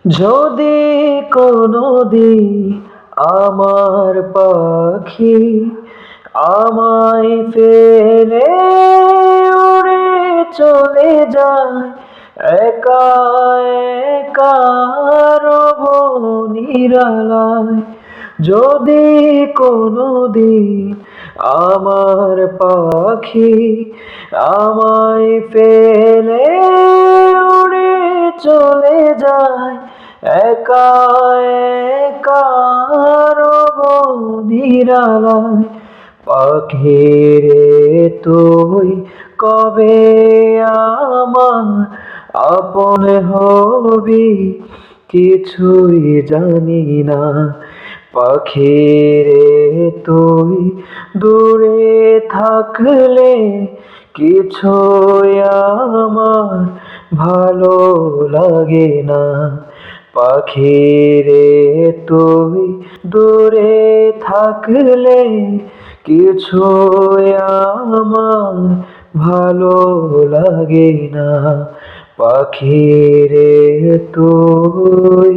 যদি কোনোদিন আমার পাখি আমায় ফেলে উড়ে চলে যায়, একা একা রব নিরালায়। যদি কোনোদিন আমার পাখি আমায় ফেলে উড়ে চলে যায়, একা একা রব নিরালায়। পাখি রে তুই কবে আমার আপন হবি, কিছুই জানি না। পাখি রে তুই দূরে থাকলে কিছুই আমার ভালো লাগে না। পাখি রে তুই দূরে থাকলে কিছুই আমার ভালো লাগে না। পাখি রে তুই।